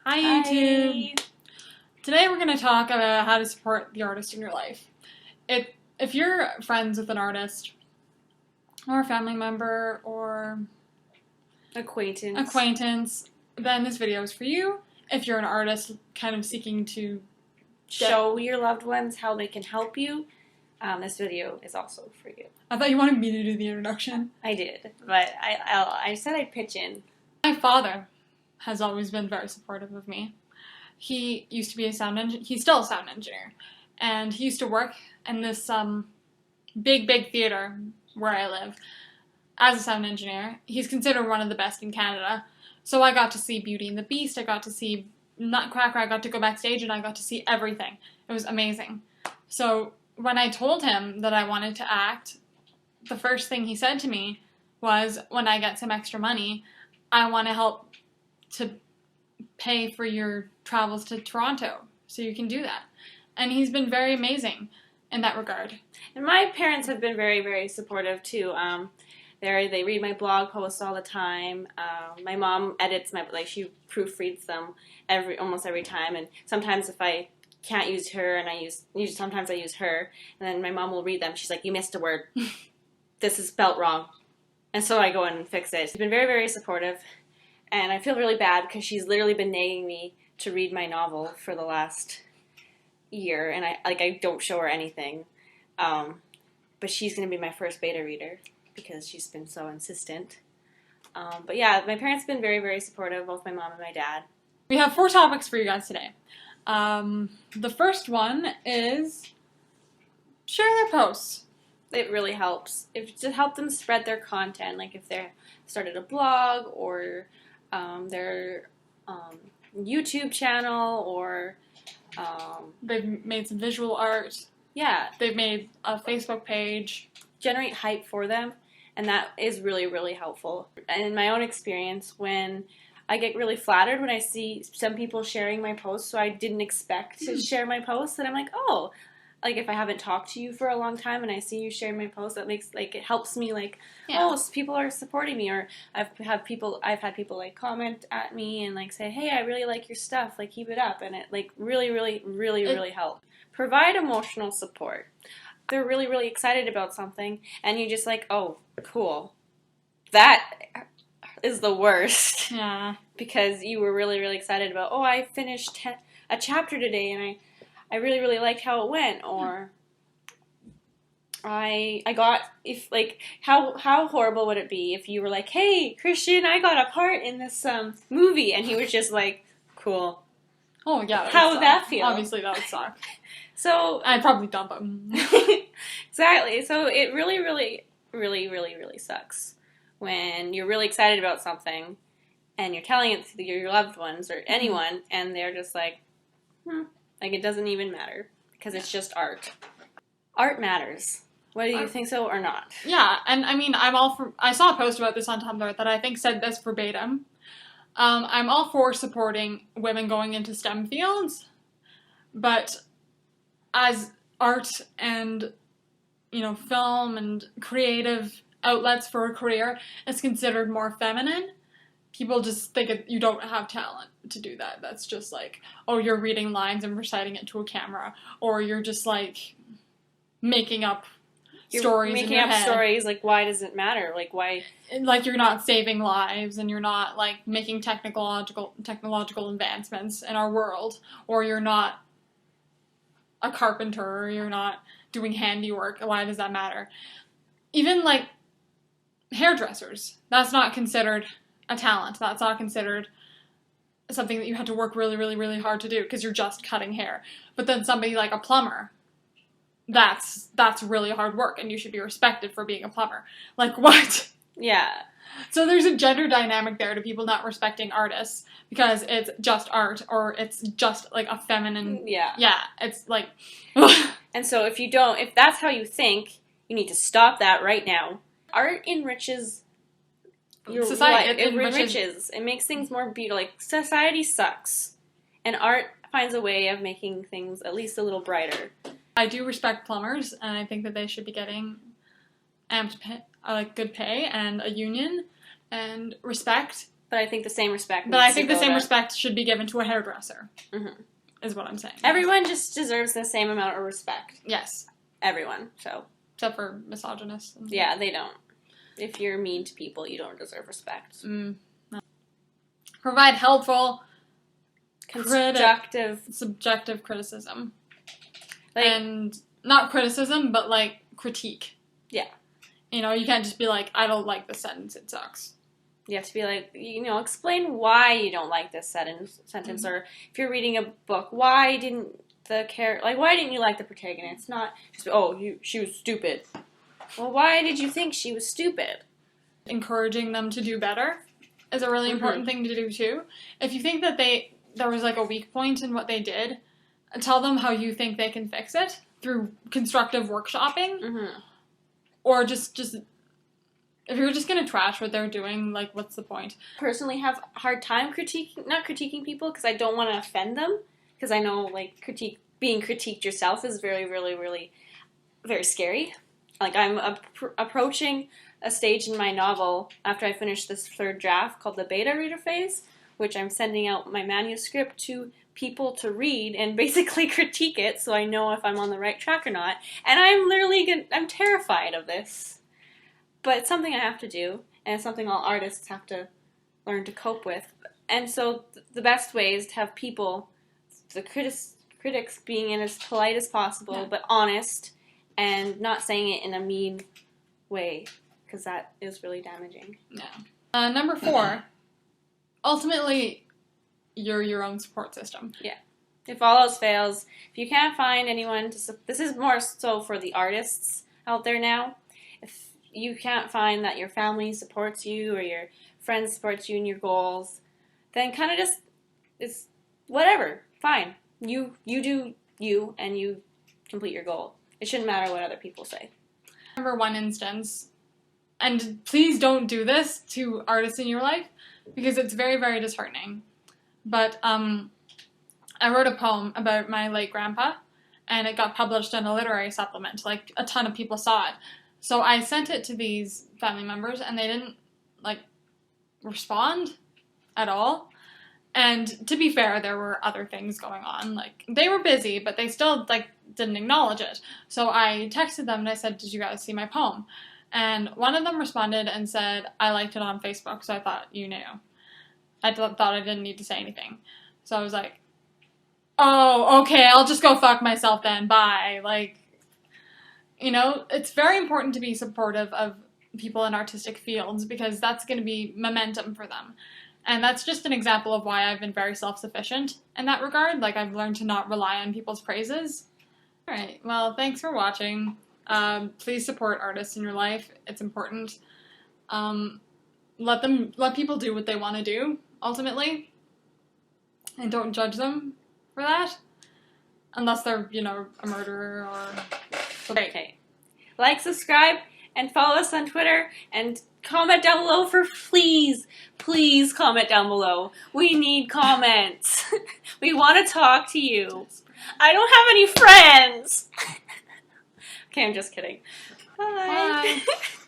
Hi YouTube! Today we're going to talk about how to support the artist in your life. If you're friends with an artist, or a family member, or acquaintance, then this video is for you. If you're an artist kind of seeking to show your loved ones how they can help you, this video is also for you. I thought you wanted me to do the introduction. I did, but I said I'd pitch in. My father has always been very supportive of me. He used to be a sound engineer. He's still a sound engineer. And he used to work in this big theater where I live as a sound engineer. He's considered one of the best in Canada. So I got to see Beauty and the Beast. I got to see Nutcracker. I got to go backstage and I got to see everything. It was amazing. So when I told him that I wanted to act, the first thing he said to me was, when I get some extra money, I want to help to pay for your travels to Toronto so you can do that. And he's been very amazing in that regard. And my parents have been very, very supportive too. They read my blog posts all the time. My mom edits she proofreads them almost every time. And sometimes if I can't use her, and sometimes I use her, and then my mom will read them. She's like, "You missed a word. This is spelt wrong." And so I go in and fix it. She's been very, very supportive. And I feel really bad because she's literally been nagging me to read my novel for the last year, and I don't show her anything. But she's going to be my first beta reader because she's been so insistent. But yeah, my parents have been very, very supportive, both my mom and my dad. We have 4 topics for you guys today. The first one is share their posts. It really helps. To help them spread their content, like if they started a blog or their YouTube channel, or they've made some visual art. Yeah. They've made a Facebook page. Generate hype for them, and that is really, really helpful. And in my own experience, when I get really flattered when I see some people sharing my posts, so I didn't expect to share my posts, and I'm like, oh, like if I haven't talked to you for a long time and I see you sharing my post, that makes it helps me oh, so people are supporting me. Or I've had people comment at me and say, hey, I really like your stuff, keep it up, and it really helps. Provide emotional support. They're really, really excited about something and you just oh, cool. That is the worst. Yeah. Because you were really, really excited about, oh, I finished a chapter today and I really, really liked how it went, or I got, how horrible would it be if you were like, hey, Christian, I got a part in this movie, and he was just cool. Oh, yeah. How would that feel? Obviously, that would suck. So I'd probably dump him. Exactly. So it really, really, really, really, really sucks when you're really excited about something and you're telling it to your loved ones or anyone, and they're just it doesn't even matter because it's just art. Art matters, whether you think so or not. Yeah, and I mean, I saw a post about this on Tumblr that I think said this verbatim. I'm all for supporting women going into STEM fields, but as art and, film and creative outlets for a career is considered more feminine, people just think you don't have talent to do that. That's just oh, you're reading lines and reciting it to a camera, or you're just making up stories in your head. Stories, why does it matter? Why? You're not saving lives, and you're not making technological advancements in our world, or you're not a carpenter, or you're not doing handiwork. Why does that matter? Even hairdressers, that's not considered a talent. That's not considered something that you had to work really, really, really hard to do because you're just cutting hair. But then somebody like a plumber, that's really hard work, and you should be respected for being a plumber. What? Yeah. So there's a gender dynamic there to people not respecting artists because it's just art, or it's just a feminine. Yeah. Yeah. It's And so if that's how you think, you need to stop that right now. Art enriches your society. It enriches. It makes things more beautiful. Society sucks, and art finds a way of making things at least a little brighter. I do respect plumbers, and I think that they should be getting good pay and a union and respect But I think the same respect. But I think the same respect should be given to a hairdresser. Mm-hmm. Is what I'm saying. Everyone just deserves the same amount of respect. Yes. Everyone. So. Except for misogynists. Yeah, they don't. If you're mean to people, you don't deserve respect. No. Provide helpful, constructive, subjective criticism. Like, and not criticism, but like critique. Yeah. You know, you can't just be like, I don't like this sentence, it sucks. You have to be like, you know, explain why you don't like this sentence, Mm-hmm. or if you're reading a book, why didn't you like the protagonist? Not just, she was stupid. Well, why did you think she was stupid? Encouraging them to do better is a really important thing to do too. If you think that there was like a weak point in what they did, tell them how you think they can fix it through constructive workshopping. Mm-hmm. Or just if you're just gonna trash what they're doing, like, what's the point? Personally have a hard time not critiquing people because I don't want to offend them, because I know, like, being critiqued yourself is very, really, really very scary. Like, I'm approaching a stage in my novel after I finish this third draft called the beta reader phase, which I'm sending out my manuscript to people to read and basically critique it so I know if I'm on the right track or not. And I'm terrified of this. But it's something I have to do, and it's something all artists have to learn to cope with. And so the best way is to have people, the critics being in as polite as possible, but honest, and not saying it in a mean way, because that is really damaging. Yeah. Number 4, ultimately, you're your own support system. Yeah. If all else fails, if you can't find anyone this is more so for the artists out there now. If you can't find that your family supports you or your friends supports you in your goals, then kind of just, it's whatever, fine. You do you, and you complete your goal. It shouldn't matter what other people say. Remember one instance, and please don't do this to artists in your life, because it's very, very disheartening. But I wrote a poem about my late grandpa, and it got published in a literary supplement. Like, a ton of people saw it. So I sent it to these family members, and they didn't, like, respond at all. And to be fair, there were other things going on. Like, they were busy, but they still, like, didn't acknowledge it. So I texted them, and I said, did you guys see my poem? And one of them responded and said, I liked it on Facebook, so I thought you knew. I thought I didn't need to say anything. So I was like, oh, okay, I'll just go fuck myself then, bye. Like, you know, it's very important to be supportive of people in artistic fields, because that's going to be momentum for them. And that's just an example of why I've been very self-sufficient in that regard. Like, I've learned to not rely on people's praises. Alright, well, thanks for watching. Please support artists in your life. It's important. Let people do what they want to do, ultimately. And don't judge them for that. Unless they're, you know, a murderer or... Okay. Like, subscribe, and follow us on Twitter, and comment down below please comment down below. We need comments. We want to talk to you. I don't have any friends. Okay, I'm just kidding. Bye. Bye.